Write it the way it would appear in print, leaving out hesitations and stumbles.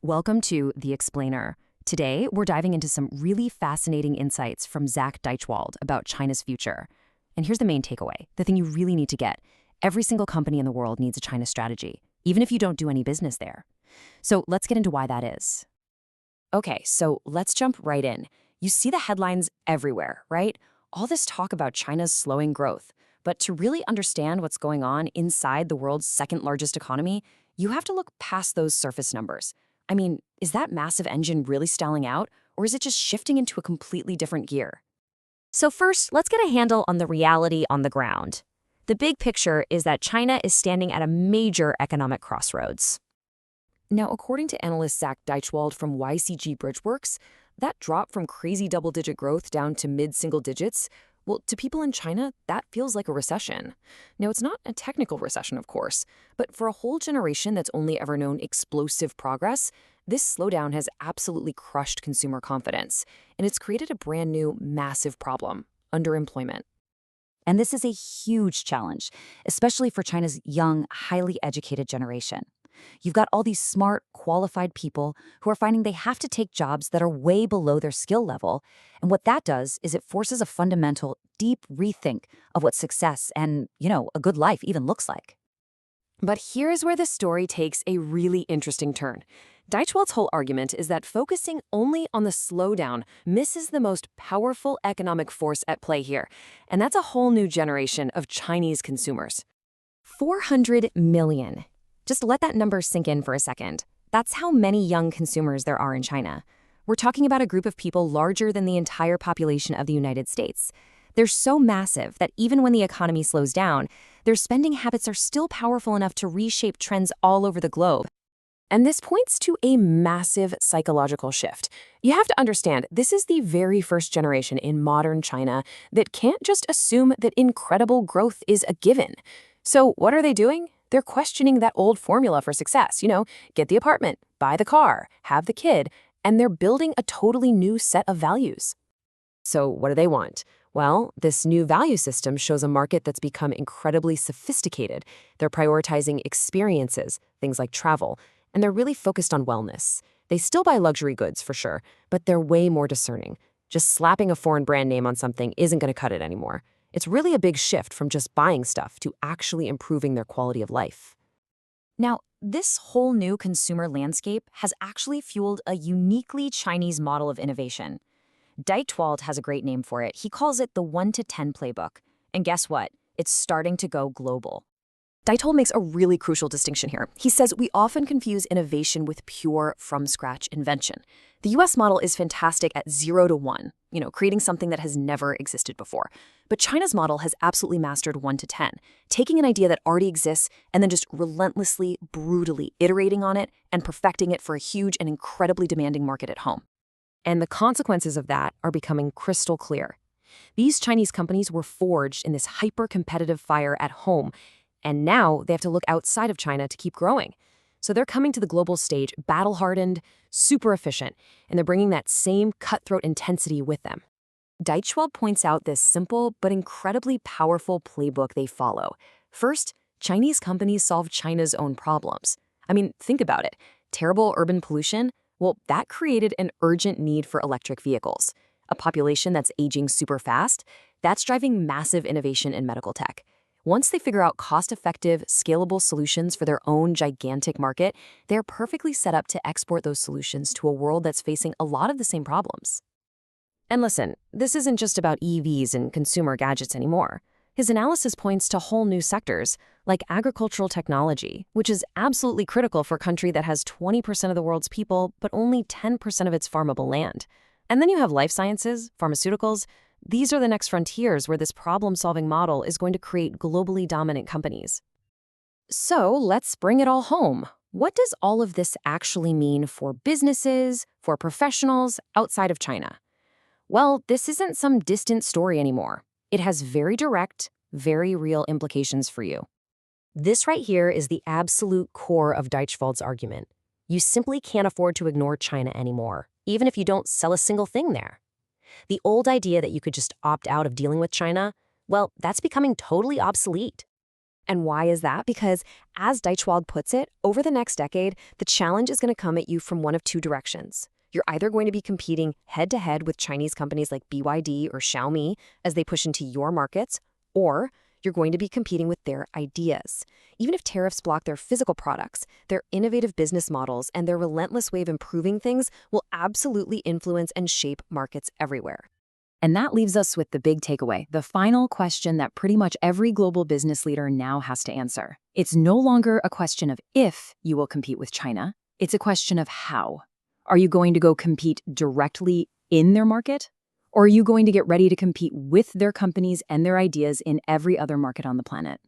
Welcome to The Explainer. Today, we're diving into some really fascinating insights from Zach Deichwald about China's future. And here's the main takeaway, the thing you really need to get. Every single company in the world needs a China strategy, even if you don't do any business there. So let's get into why that is. Okay, so let's jump right in. You see the headlines everywhere, right? All this talk about China's slowing growth. But to really understand what's going on inside the world's second largest economy, you have to look past those surface numbers. I mean, is that massive engine really stalling out, or is it just shifting into a completely different gear? So first, let's get a handle on the reality on the ground. The big picture is that China is standing at a major economic crossroads. Now, according to analyst Zach Deichwald from YCG Bridgeworks, that drop from crazy double-digit growth down to mid-single digits, well, to people in China, that feels like a recession. Now, it's not a technical recession, of course, but for a whole generation that's only ever known explosive progress, this slowdown has absolutely crushed consumer confidence, and it's created a brand new, massive problem: underemployment. And this is a huge challenge, especially for China's young, highly educated generation. You've got all these smart, qualified people who are finding they have to take jobs that are way below their skill level. And what that does is it forces a fundamental, deep rethink of what success and, a good life even looks like. But here's where the story takes a really interesting turn. Deichwald's whole argument is that focusing only on the slowdown misses the most powerful economic force at play here, and that's a whole new generation of Chinese consumers. 400 million. Just let that number sink in for a second. That's how many young consumers there are in China. We're talking about a group of people larger than the entire population of the United States. They're so massive that even when the economy slows down, their spending habits are still powerful enough to reshape trends all over the globe. And this points to a massive psychological shift. You have to understand, this is the very first generation in modern China that can't just assume that incredible growth is a given. So what are they doing? They're questioning that old formula for success, get the apartment, buy the car, have the kid, and they're building a totally new set of values. So what do they want? Well, this new value system shows a market that's become incredibly sophisticated. They're prioritizing experiences, things like travel, and they're really focused on wellness. They still buy luxury goods, for sure, but they're way more discerning. Just slapping a foreign brand name on something isn't going to cut it anymore. It's really a big shift from just buying stuff to actually improving their quality of life. Now, this whole new consumer landscape has actually fueled a uniquely Chinese model of innovation. Deichwald has a great name for it. He calls it the 1 to 10 playbook. And guess what? It's starting to go global. Deichwald makes a really crucial distinction here. He says we often confuse innovation with pure, from-scratch invention. The US model is fantastic at 0 to 1, creating something that has never existed before. But China's model has absolutely mastered 1 to 10, taking an idea that already exists and then just relentlessly, brutally iterating on it and perfecting it for a huge and incredibly demanding market at home. And the consequences of that are becoming crystal clear. These Chinese companies were forged in this hyper-competitive fire at home, and now they have to look outside of China to keep growing. So they're coming to the global stage battle-hardened, super efficient, and they're bringing that same cutthroat intensity with them. Deichwald points out this simple but incredibly powerful playbook they follow. First, Chinese companies solve China's own problems. I mean, think about it. Terrible urban pollution? Well, that created an urgent need for electric vehicles. A population that's aging super fast? That's driving massive innovation in medical tech. Once they figure out cost-effective, scalable solutions for their own gigantic market, they're perfectly set up to export those solutions to a world that's facing a lot of the same problems. And listen, this isn't just about EVs and consumer gadgets anymore. His analysis points to whole new sectors, like agricultural technology, which is absolutely critical for a country that has 20% of the world's people, but only 10% of its farmable land. And then you have life sciences, pharmaceuticals. These are the next frontiers where this problem-solving model is going to create globally dominant companies. So let's bring it all home. What does all of this actually mean for businesses, for professionals outside of China? Well, this isn't some distant story anymore. It has very direct, very real implications for you. This right here is the absolute core of Deichwald's argument. You simply can't afford to ignore China anymore, even if you don't sell a single thing there. The old idea that you could just opt out of dealing with China, well, that's becoming totally obsolete. And why is that? Because, as Deichwald puts it, over the next decade, the challenge is going to come at you from one of two directions. You're either going to be competing head-to-head with Chinese companies like BYD or Xiaomi as they push into your markets, or you're going to be competing with their ideas. Even if tariffs block their physical products, their innovative business models and their relentless way of improving things will absolutely influence and shape markets everywhere. And that leaves us with the big takeaway, the final question that pretty much every global business leader now has to answer. It's no longer a question of if you will compete with China, it's a question of how. Are you going to go compete directly in their market? Or are you going to get ready to compete with their companies and their ideas in every other market on the planet?